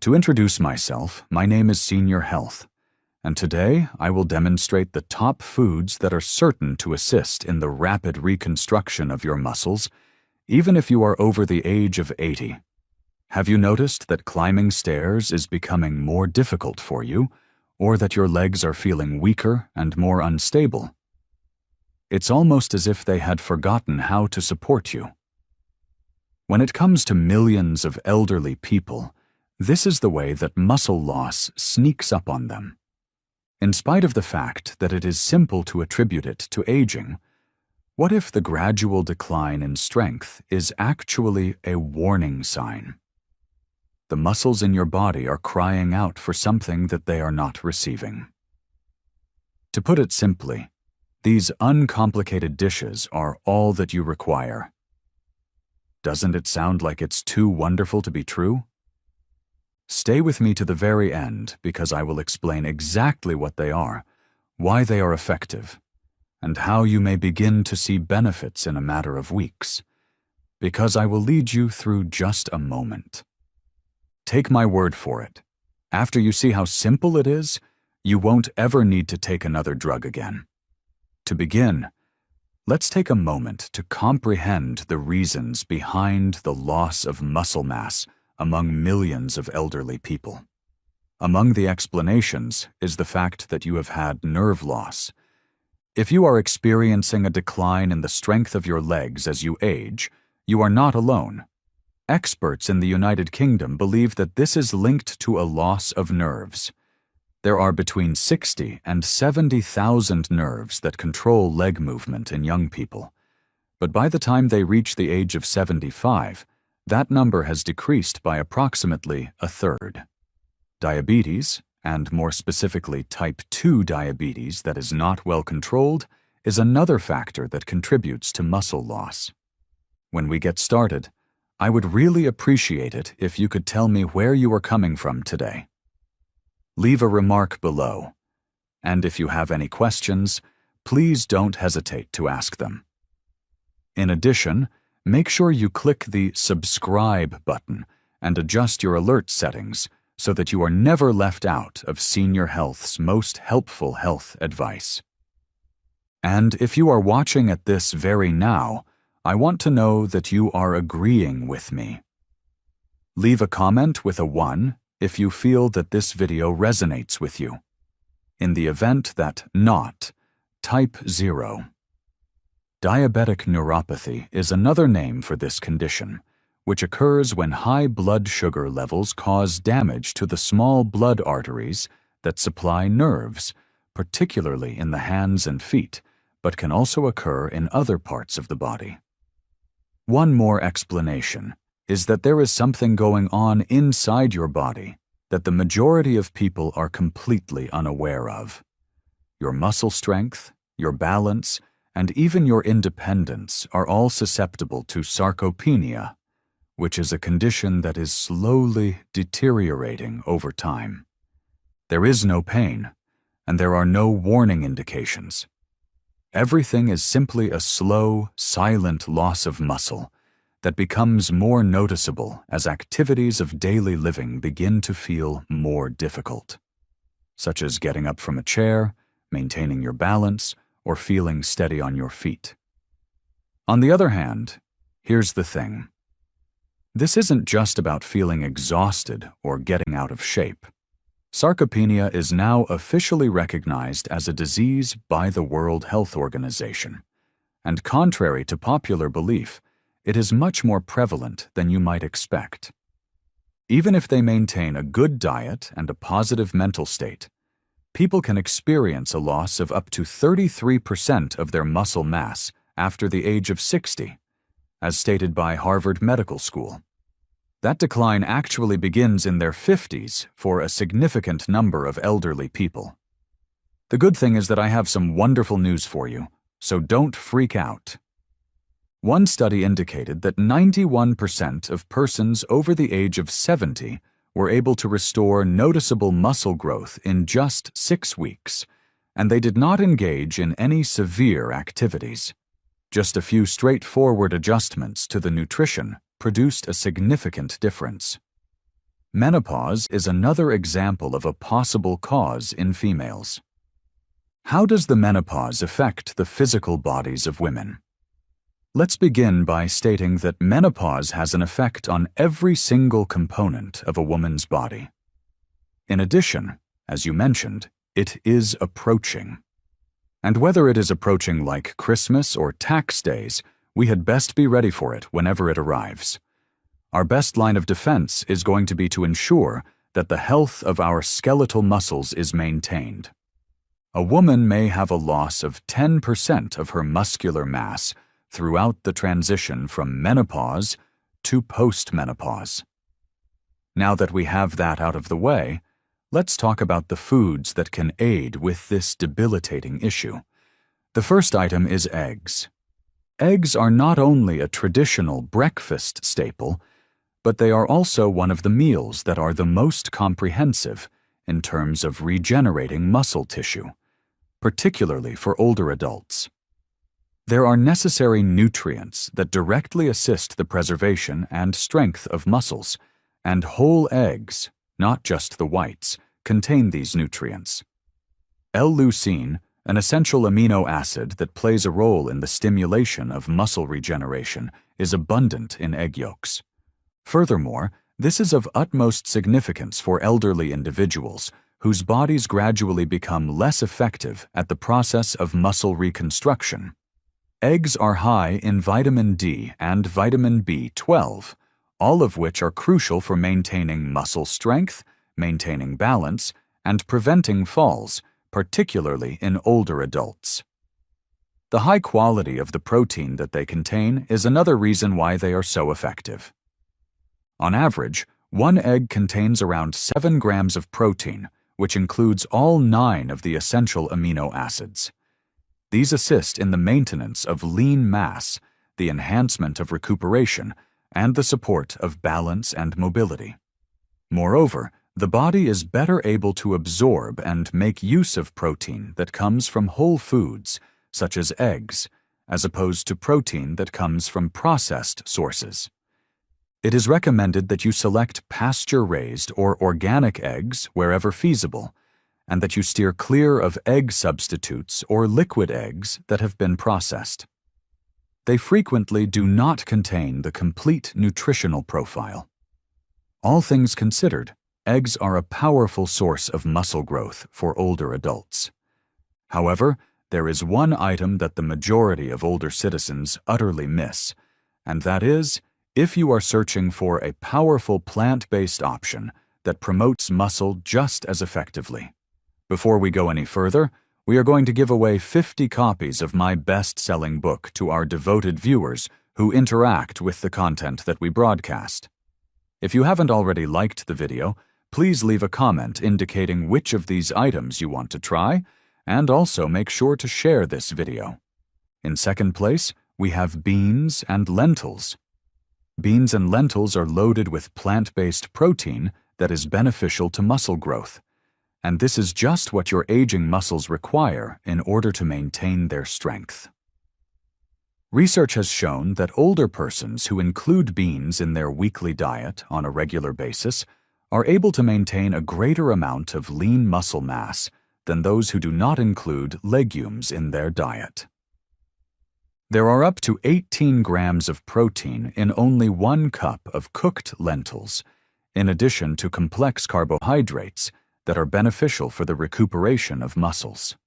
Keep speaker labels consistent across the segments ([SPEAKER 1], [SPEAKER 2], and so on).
[SPEAKER 1] To introduce myself, my name is Senior Health, and today I will demonstrate the top foods that are certain to assist in the rapid reconstruction of your muscles, even if you are over the age of 80. Have you noticed that climbing stairs is becoming more difficult for you, or that your legs are feeling weaker and more unstable? It's almost as if they had forgotten how to support you. When it comes to millions of elderly people, this is the way that muscle loss sneaks up on them. In spite of the fact that it is simple to attribute it to aging, what if the gradual decline in strength is actually a warning sign? The muscles in your body are crying out for something that they are not receiving. To put it simply, these uncomplicated dishes are all that you require. Doesn't it sound like it's too wonderful to be true? Stay with me to the very end because I will explain exactly what they are, why they are effective, and how you may begin to see benefits in a matter of weeks, because I will lead you through just a moment. Take my word for it. After you see how simple it is, you won't ever need to take another drug again. To begin, let's take a moment to comprehend the reasons behind the loss of muscle mass among millions of elderly people. Among the explanations is the fact that you have had nerve loss. If you are experiencing a decline in the strength of your legs as you age, you are not alone. Experts in the United Kingdom believe that this is linked to a loss of nerves. There are between 60 and 70,000 nerves that control leg movement in young people. But by the time they reach the age of 75, that number has decreased by approximately a third. Diabetes, and more specifically type 2 diabetes that is not well controlled, is another factor that contributes to muscle loss. When we get started, I would really appreciate it if you could tell me where you are coming from today. Leave a remark below, and if you have any questions, please don't hesitate to ask them. In addition, make sure you click the subscribe button and adjust your alert settings so that you are never left out of Senior Health's most helpful health advice. And if you are watching at this very now, I want to know that you are agreeing with me. Leave a comment with a 1 if you feel that this video resonates with you. In the event that not, type 0. Diabetic neuropathy is another name for this condition, which occurs when high blood sugar levels cause damage to the small blood arteries that supply nerves, particularly in the hands and feet, but can also occur in other parts of the body. One more explanation is that there is something going on inside your body that the majority of people are completely unaware of. Your muscle strength, your balance, and even your independence are all susceptible to sarcopenia, which is a condition that is slowly deteriorating over time. There is no pain, and there are no warning indications. Everything is simply a slow, silent loss of muscle that becomes more noticeable as activities of daily living begin to feel more difficult, such as getting up from a chair, maintaining your balance, or feeling steady on your feet. On the other hand, here's the thing. This isn't just about feeling exhausted or getting out of shape. Sarcopenia is now officially recognized as a disease by the World Health Organization, and contrary to popular belief, it is much more prevalent than you might expect. Even if they maintain a good diet and a positive mental state, people can experience a loss of up to 33% of their muscle mass after the age of 60, as stated by Harvard Medical School. That decline actually begins in their 50s for a significant number of elderly people. The good thing is that I have some wonderful news for you, so don't freak out. One study indicated that 91% of persons over the age of 70 were able to restore noticeable muscle growth in just 6 weeks, and they did not engage in any severe activities. Just a few straightforward adjustments to the nutrition produced a significant difference. Menopause is another example of a possible cause in females. How does the menopause affect the physical bodies of women? Let's begin by stating that menopause has an effect on every single component of a woman's body. In addition, as you mentioned, it is approaching. And whether it is approaching like Christmas or tax days, we had best be ready for it whenever it arrives. Our best line of defense is going to be to ensure that the health of our skeletal muscles is maintained. A woman may have a loss of 10% of her muscular mass throughout the transition from menopause to postmenopause. Now that we have that out of the way, let's talk about the foods that can aid with this debilitating issue. The first item is eggs. Eggs are not only a traditional breakfast staple, but they are also one of the meals that are the most comprehensive in terms of regenerating muscle tissue, particularly for older adults. There are necessary nutrients that directly assist the preservation and strength of muscles, and whole eggs, not just the whites, contain these nutrients. L-leucine, an essential amino acid that plays a role in the stimulation of muscle regeneration, is abundant in egg yolks. Furthermore, this is of utmost significance for elderly individuals whose bodies gradually become less effective at the process of muscle reconstruction. Eggs are high in vitamin D and vitamin B12, all of which are crucial for maintaining muscle strength, maintaining balance, and preventing falls, particularly in older adults. The high quality of the protein that they contain is another reason why they are so effective. On average, one egg contains around 7 grams of protein, which includes all 9 of the essential amino acids. These assist in the maintenance of lean mass, the enhancement of recuperation, and the support of balance and mobility. Moreover, the body is better able to absorb and make use of protein that comes from whole foods, such as eggs, as opposed to protein that comes from processed sources. It is recommended that you select pasture-raised or organic eggs wherever feasible, and that you steer clear of egg substitutes or liquid eggs that have been processed. They frequently do not contain the complete nutritional profile. All things considered, eggs are a powerful source of muscle growth for older adults. However, there is one item that the majority of older citizens utterly miss, and that is, if you are searching for a powerful plant-based option that promotes muscle just as effectively. Before we go any further, we are going to give away 50 copies of my best-selling book to our devoted viewers who interact with the content that we broadcast. If you haven't already liked the video, please leave a comment indicating which of these items you want to try, and also make sure to share this video. In second place, we have beans and lentils. Beans and lentils are loaded with plant-based protein that is beneficial to muscle growth, and this is just what your aging muscles require in order to maintain their strength. Research has shown that older persons who include beans in their weekly diet on a regular basis are able to maintain a greater amount of lean muscle mass than those who do not include legumes in their diet. There are up to 18 grams of protein in only 1 cup of cooked lentils, in addition to complex carbohydrates that are beneficial for the recuperation of muscles.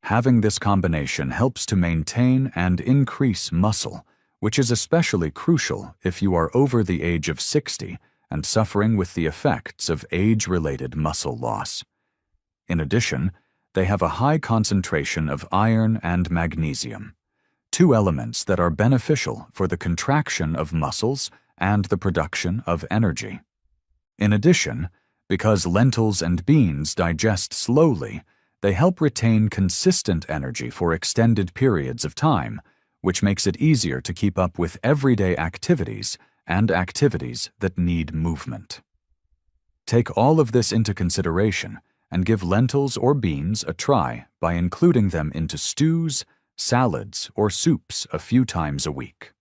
[SPEAKER 1] Having this combination helps to maintain and increase muscle, which is especially crucial if you are over the age of 60 and suffering with the effects of age-related muscle loss. In addition, they have a high concentration of iron and magnesium, 2 elements that are beneficial for the contraction of muscles and the production of energy. In addition, because lentils and beans digest slowly, they help retain consistent energy for extended periods of time, which makes it easier to keep up with everyday activities and activities that need movement. Take all of this into consideration and give lentils or beans a try by including them into stews, salads, or soups a few times a week.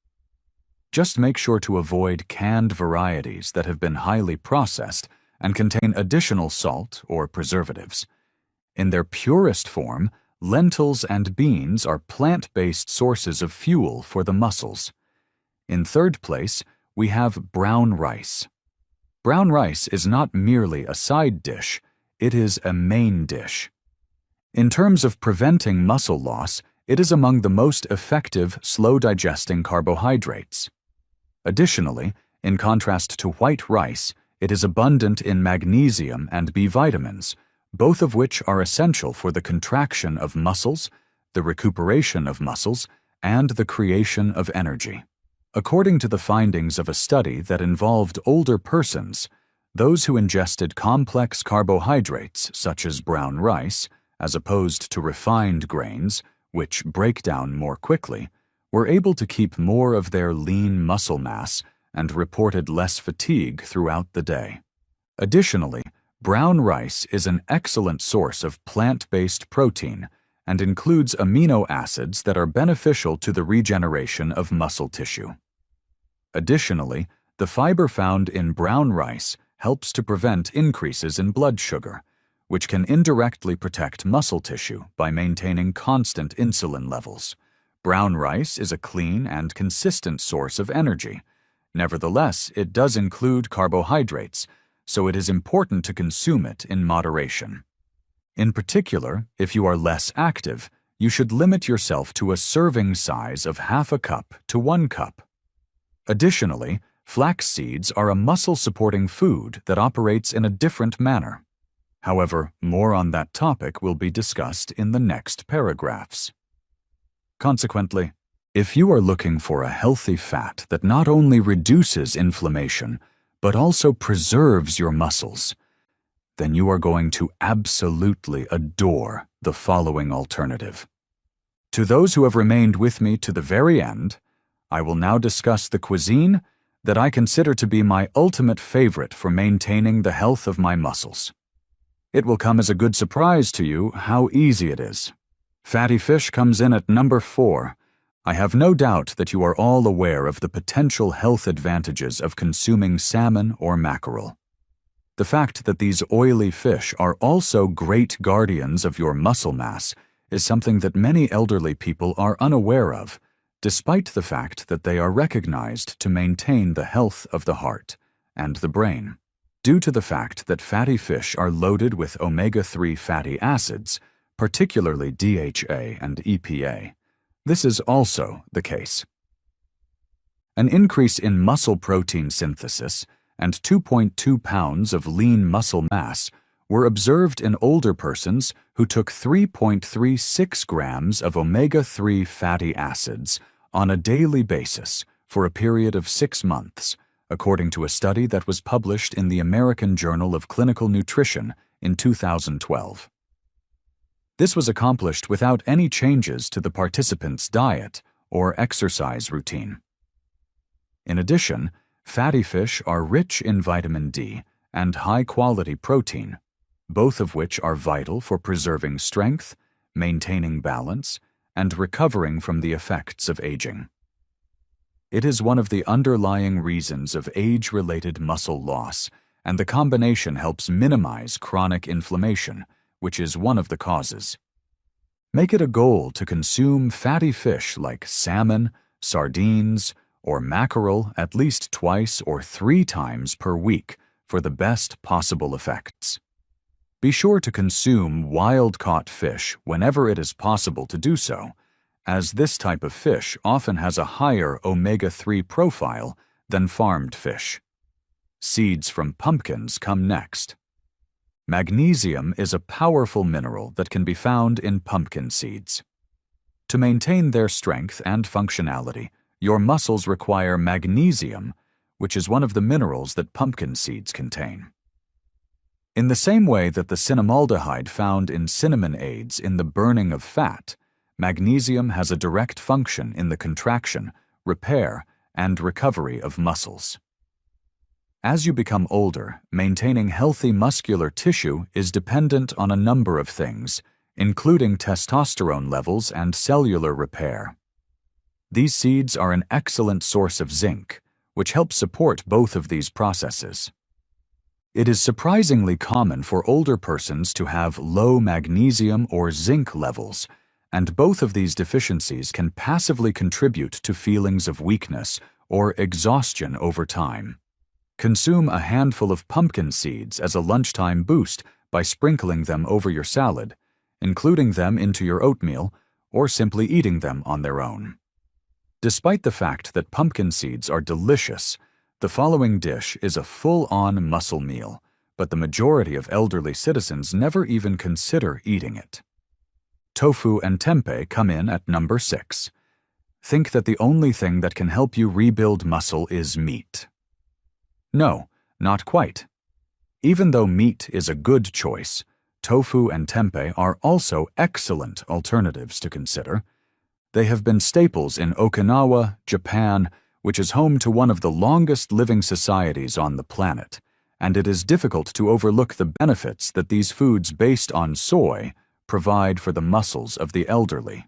[SPEAKER 1] Just make sure to avoid canned varieties that have been highly processed and contain additional salt or preservatives. In their purest form, lentils and beans are plant-based sources of fuel for the muscles. In third place, we have brown rice. Brown rice is not merely a side dish, it is a main dish. In terms of preventing muscle loss, it is among the most effective slow-digesting carbohydrates. Additionally, in contrast to white rice, it is abundant in magnesium and B vitamins, both of which are essential for the contraction of muscles, the recuperation of muscles, and the creation of energy. According to the findings of a study that involved older persons, those who ingested complex carbohydrates such as brown rice, as opposed to refined grains, which break down more quickly, were able to keep more of their lean muscle mass and reported less fatigue throughout the day. Additionally, brown rice is an excellent source of plant-based protein and includes amino acids that are beneficial to the regeneration of muscle tissue. Additionally, the fiber found in brown rice helps to prevent increases in blood sugar, which can indirectly protect muscle tissue by maintaining constant insulin levels. Brown rice is a clean and consistent source of energy. Nevertheless, it does include carbohydrates, so it is important to consume it in moderation. In particular, if you are less active, you should limit yourself to a serving size of half a cup to 1 cup. Additionally, flax seeds are a muscle-supporting food that operates in a different manner. However, more on that topic will be discussed in the next paragraphs. Consequently, if you are looking for a healthy fat that not only reduces inflammation, but also preserves your muscles, then you are going to absolutely adore the following alternative. To those who have remained with me to the very end, I will now discuss the cuisine that I consider to be my ultimate favorite for maintaining the health of my muscles. It will come as a good surprise to you how easy it is. Fatty fish comes in at number 4. I have no doubt that you are all aware of the potential health advantages of consuming salmon or mackerel. The fact that these oily fish are also great guardians of your muscle mass is something that many elderly people are unaware of, despite the fact that they are recognized to maintain the health of the heart and the brain. Due to the fact that fatty fish are loaded with omega-3 fatty acids, particularly DHA and EPA, this is also the case. An increase in muscle protein synthesis and 2.2 pounds of lean muscle mass were observed in older persons who took 3.36 grams of omega-3 fatty acids on a daily basis for a period of 6 months, according to a study that was published in the American Journal of Clinical Nutrition in 2012. This was accomplished without any changes to the participants' diet or exercise routine. In addition, fatty fish are rich in vitamin D and high-quality protein, both of which are vital for preserving strength, maintaining balance, and recovering from the effects of aging. It is one of the underlying reasons of age-related muscle loss, and the combination helps minimize chronic inflammation, which is one of the causes. Make it a goal to consume fatty fish like salmon, sardines, or mackerel at least 2 or 3 times per week for the best possible effects. Be sure to consume wild-caught fish whenever it is possible to do so, as this type of fish often has a higher omega-3 profile than farmed fish. Seeds from pumpkins come next. Magnesium is a powerful mineral that can be found in pumpkin seeds. To maintain their strength and functionality, your muscles require magnesium, which is one of the minerals that pumpkin seeds contain. In the same way that the cinnamaldehyde found in cinnamon aids in the burning of fat, magnesium has a direct function in the contraction, repair, and recovery of muscles. As you become older, maintaining healthy muscular tissue is dependent on a number of things, including testosterone levels and cellular repair. These seeds are an excellent source of zinc, which helps support both of these processes. It is surprisingly common for older persons to have low magnesium or zinc levels, and both of these deficiencies can passively contribute to feelings of weakness or exhaustion over time. Consume a handful of pumpkin seeds as a lunchtime boost by sprinkling them over your salad, including them into your oatmeal, or simply eating them on their own. Despite the fact that pumpkin seeds are delicious, the following dish is a full-on muscle meal, but the majority of elderly citizens never even consider eating it. Tofu and tempeh come in at number 6. Think that the only thing that can help you rebuild muscle is meat. No, not quite. Even though meat is a good choice, tofu and tempeh are also excellent alternatives to consider. They have been staples in Okinawa, Japan, which is home to one of the longest living societies on the planet, and it is difficult to overlook the benefits that these foods based on soy provide for the muscles of the elderly.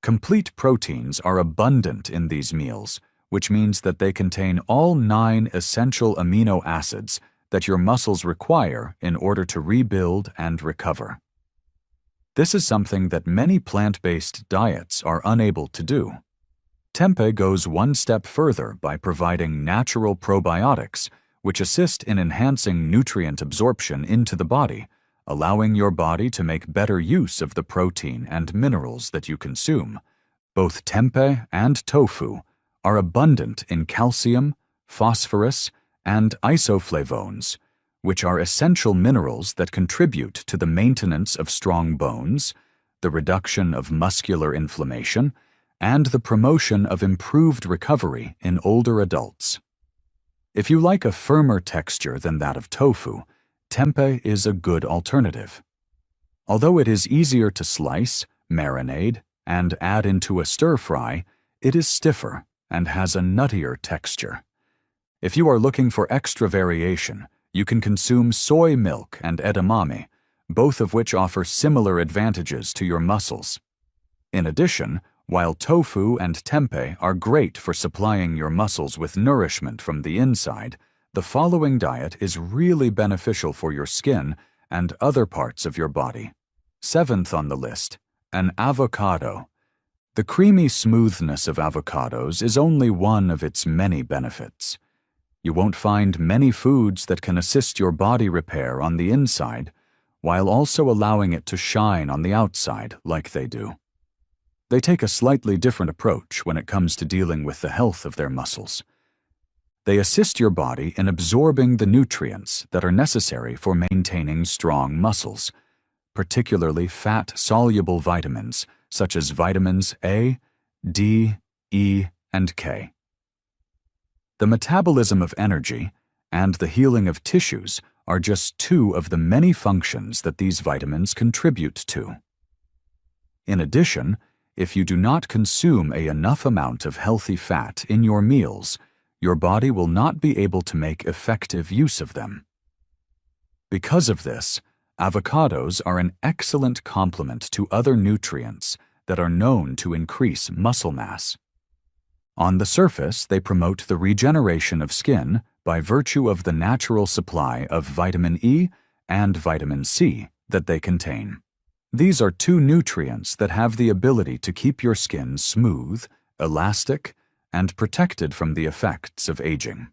[SPEAKER 1] Complete proteins are abundant in these meals, which means that they contain all 9 essential amino acids that your muscles require in order to rebuild and recover. This is something that many plant-based diets are unable to do. Tempeh goes one step further by providing natural probiotics, which assist in enhancing nutrient absorption into the body, allowing your body to make better use of the protein and minerals that you consume. Both tempeh and tofu are abundant in calcium, phosphorus, and isoflavones, which are essential minerals that contribute to the maintenance of strong bones, the reduction of muscular inflammation, and the promotion of improved recovery in older adults. If you like a firmer texture than that of tofu, tempeh is a good alternative. Although it is easier to slice, marinade, and add into a stir-fry, it is stiffer and has a nuttier texture. If you are looking for extra variation, you can consume soy milk and edamame, both of which offer similar advantages to your muscles. In addition, while tofu and tempeh are great for supplying your muscles with nourishment from the inside, the following diet is really beneficial for your skin and other parts of your body. 7th on the list, an avocado. The creamy smoothness of avocados is only one of its many benefits. You won't find many foods that can assist your body repair on the inside, while also allowing it to shine on the outside like they do. They take a slightly different approach when it comes to dealing with the health of their muscles. They assist your body in absorbing the nutrients that are necessary for maintaining strong muscles, particularly fat-soluble vitamins such as vitamins A, D, E, and K. The metabolism of energy and the healing of tissues are just 2 of the many functions that these vitamins contribute to. In addition, if you do not consume enough amount of healthy fat in your meals, your body will not be able to make effective use of them. Because of this, avocados are an excellent complement to other nutrients that are known to increase muscle mass. On the surface, they promote the regeneration of skin by virtue of the natural supply of vitamin E and vitamin C that they contain. These are 2 nutrients that have the ability to keep your skin smooth, elastic, and protected from the effects of aging.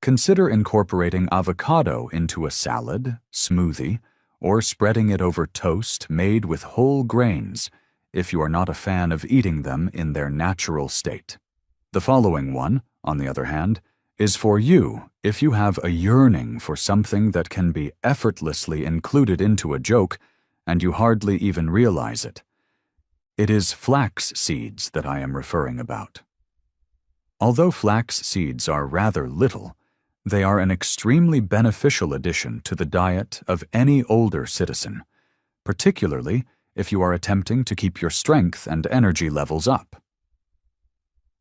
[SPEAKER 1] Consider incorporating avocado into a salad, smoothie, or spreading it over toast made with whole grains if you are not a fan of eating them in their natural state. The following one, on the other hand, is for you if you have a yearning for something that can be effortlessly included into a joke and you hardly even realize it. It is flax seeds that I am referring about. Although flax seeds are rather little, they are an extremely beneficial addition to the diet of any older citizen, particularly if you are attempting to keep your strength and energy levels up.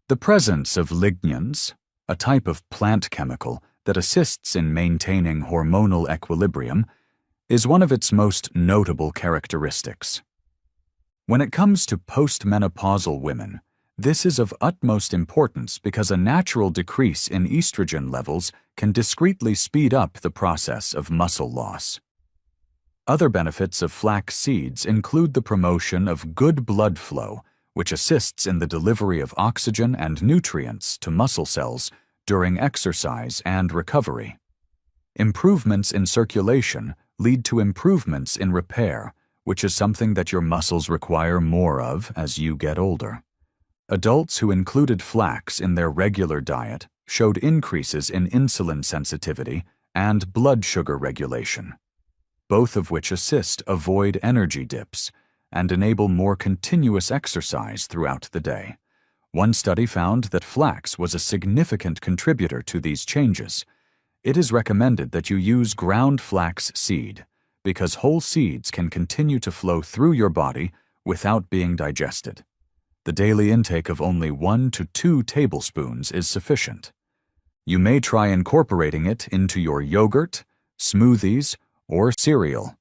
[SPEAKER 1] The presence of lignans, a type of plant chemical that assists in maintaining hormonal equilibrium, is one of its most notable characteristics. When it comes to postmenopausal women, This is of utmost importance because a natural decrease in estrogen levels can discreetly speed up the process of muscle loss. Other benefits of flax seeds include the promotion of good blood flow, which assists in the delivery of oxygen and nutrients to muscle cells during exercise and recovery. Improvements in circulation lead to improvements in repair, which is something that your muscles require more of as you get older. Adults who included flax in their regular diet showed increases in insulin sensitivity and blood sugar regulation, both of which assist avoid energy dips and enable more continuous exercise throughout the day. One study found that flax was a significant contributor to these changes. It is recommended that you use ground flax seed because whole seeds can continue to flow through your body without being digested. The daily intake of only 1 to 2 tablespoons is sufficient. You may try incorporating it into your yogurt, smoothies, or cereal.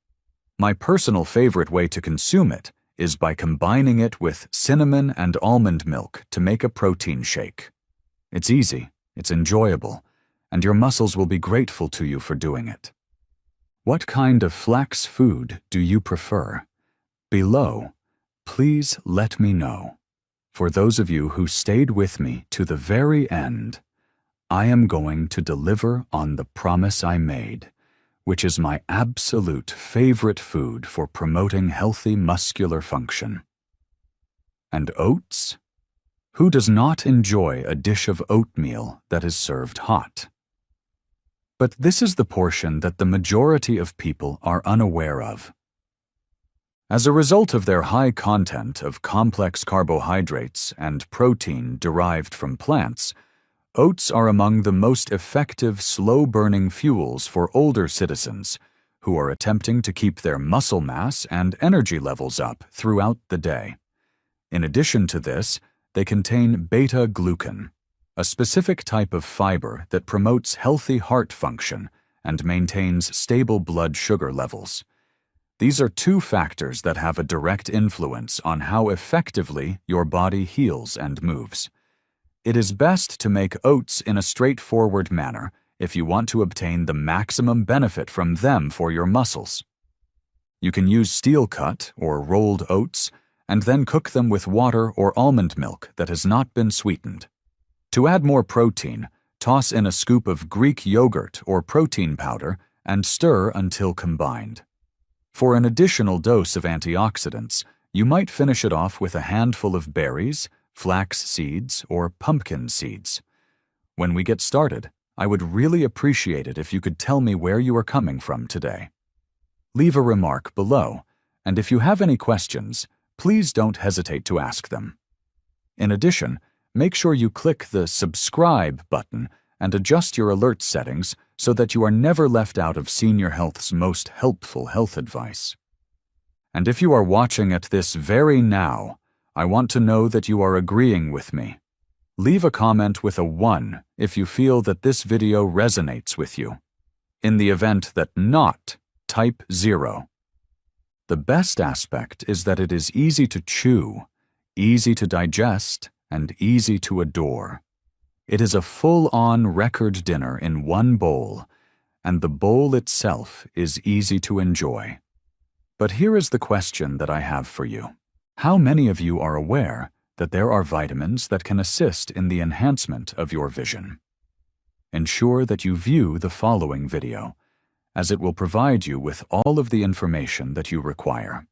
[SPEAKER 1] My personal favorite way to consume it is by combining it with cinnamon and almond milk to make a protein shake. It's easy, it's enjoyable, and your muscles will be grateful to you for doing it. What kind of flax food do you prefer? Below, please let me know. For those of you who stayed with me to the very end, I am going to deliver on the promise I made, which is my absolute favorite food for promoting healthy muscular function. And oats? Who does not enjoy a dish of oatmeal that is served hot? But this is the portion that the majority of people are unaware of. As a result of their high content of complex carbohydrates and protein derived from plants, oats are among the most effective slow-burning fuels for older citizens who are attempting to keep their muscle mass and energy levels up throughout the day. In addition to this, they contain beta-glucan, a specific type of fiber that promotes healthy heart function and maintains stable blood sugar levels. These are 2 factors that have a direct influence on how effectively your body heals and moves. It is best to make oats in a straightforward manner if you want to obtain the maximum benefit from them for your muscles. You can use steel-cut or rolled oats and then cook them with water or almond milk that has not been sweetened. To add more protein, toss in a scoop of Greek yogurt or protein powder and stir until combined. For an additional dose of antioxidants, you might finish it off with a handful of berries, flax seeds, or pumpkin seeds. When we get started, I would really appreciate it if you could tell me where you are coming from today. Leave a remark below, and if you have any questions, please don't hesitate to ask them. In addition, make sure you click the subscribe button and adjust your alert settings so that you are never left out of Senior Health's most helpful health advice. And if you are watching at this very now, I want to know that you are agreeing with me. Leave a comment with a 1 if you feel that this video resonates with you. In the event that not, type 0. The best aspect is that it is easy to chew, easy to digest, and easy to adore. It is a full-on record dinner in one bowl, and the bowl itself is easy to enjoy. But here is the question that I have for you. How many of you are aware that there are vitamins that can assist in the enhancement of your vision? Ensure that you view the following video, as it will provide you with all of the information that you require.